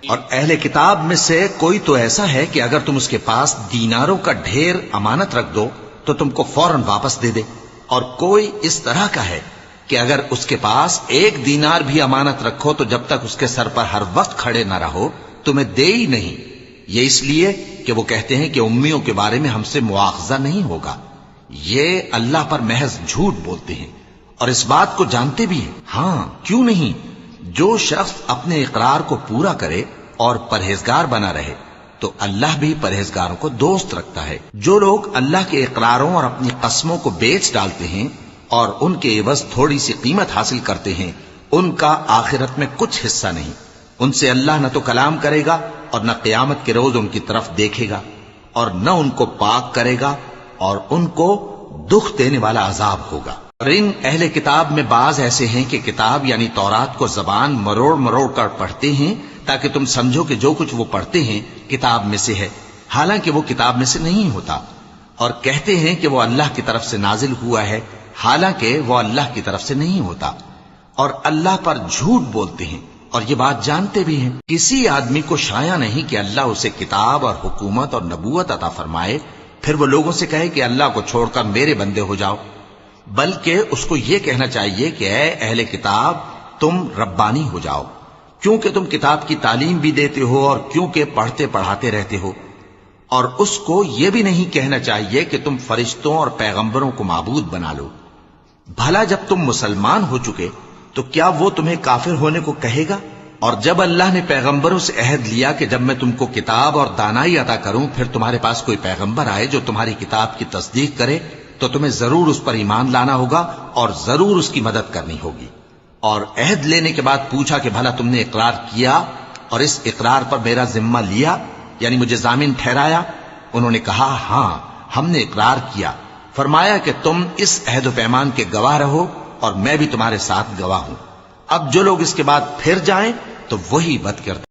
اور اہل کتاب میں سے کوئی تو ایسا ہے کہ اگر تم اس کے پاس دیناروں کا ڈھیر امانت رکھ دو تو تم کو فوراً واپس دے دے، اور کوئی اس طرح کا ہے کہ اگر اس کے پاس 1 دینار بھی امانت رکھو تو جب تک اس کے سر پر ہر وقت کھڑے نہ رہو تمہیں دے ہی نہیں، یہ اس لیے کہ وہ کہتے ہیں کہ امیوں کے بارے میں ہم سے مواخذہ نہیں ہوگا۔ یہ اللہ پر محض جھوٹ بولتے ہیں اور اس بات کو جانتے بھی ہیں۔ ہاں کیوں نہیں، جو شخص اپنے اقرار کو پورا کرے اور پرہیزگار بنا رہے تو اللہ بھی پرہیزگاروں کو دوست رکھتا ہے۔ جو لوگ اللہ کے اقراروں اور اپنی قسموں کو بیچ ڈالتے ہیں اور ان کے عوض تھوڑی سی قیمت حاصل کرتے ہیں، ان کا آخرت میں کچھ حصہ نہیں۔ ان سے اللہ نہ تو کلام کرے گا اور نہ قیامت کے روز ان کی طرف دیکھے گا، اور نہ ان کو پاک کرے گا، اور ان کو دکھ دینے والا عذاب ہوگا۔ اور ان اہل کتاب میں بعض ایسے ہیں کہ کتاب یعنی تورات کو زبان مروڑ مروڑ کر پڑھتے ہیں تاکہ تم سمجھو کہ جو کچھ وہ پڑھتے ہیں کتاب میں سے ہے، حالانکہ وہ کتاب میں سے نہیں ہوتا، اور کہتے ہیں کہ وہ اللہ کی طرف سے نازل ہوا ہے، حالانکہ وہ اللہ کی طرف سے نہیں ہوتا، اور اللہ پر جھوٹ بولتے ہیں اور یہ بات جانتے بھی ہیں۔ کسی آدمی کو شایع نہیں کہ اللہ اسے کتاب اور حکومت اور نبوت عطا فرمائے پھر وہ لوگوں سے کہے کہ اللہ کو چھوڑ کر میرے بندے ہو جاؤ، بلکہ اس کو یہ کہنا چاہیے کہ اے اہل کتاب تم ربانی ہو جاؤ، کیونکہ تم کتاب کی تعلیم بھی دیتے ہو اور کیونکہ پڑھتے پڑھاتے رہتے ہو۔ اور اس کو یہ بھی نہیں کہنا چاہیے کہ تم فرشتوں اور پیغمبروں کو معبود بنا لو۔ بھلا جب تم مسلمان ہو چکے تو کیا وہ تمہیں کافر ہونے کو کہے گا؟ اور جب اللہ نے پیغمبروں سے عہد لیا کہ جب میں تم کو کتاب اور دانائی عطا کروں پھر تمہارے پاس کوئی پیغمبر آئے جو تمہاری کتاب کی تصدیق کرے تو تمہیں ضرور اس پر ایمان لانا ہوگا اور ضرور اس کی مدد کرنی ہوگی۔ اور عہد لینے کے بعد پوچھا کہ بھلا تم نے اقرار کیا اور اس اقرار پر میرا ذمہ لیا، یعنی مجھے ضامن ٹھہرایا؟ انہوں نے کہا ہاں ہم نے اقرار کیا۔ فرمایا کہ تم اس عہد و پیمان کے گواہ رہو اور میں بھی تمہارے ساتھ گواہ ہوں۔ اب جو لوگ اس کے بعد پھر جائیں تو وہی بد کردار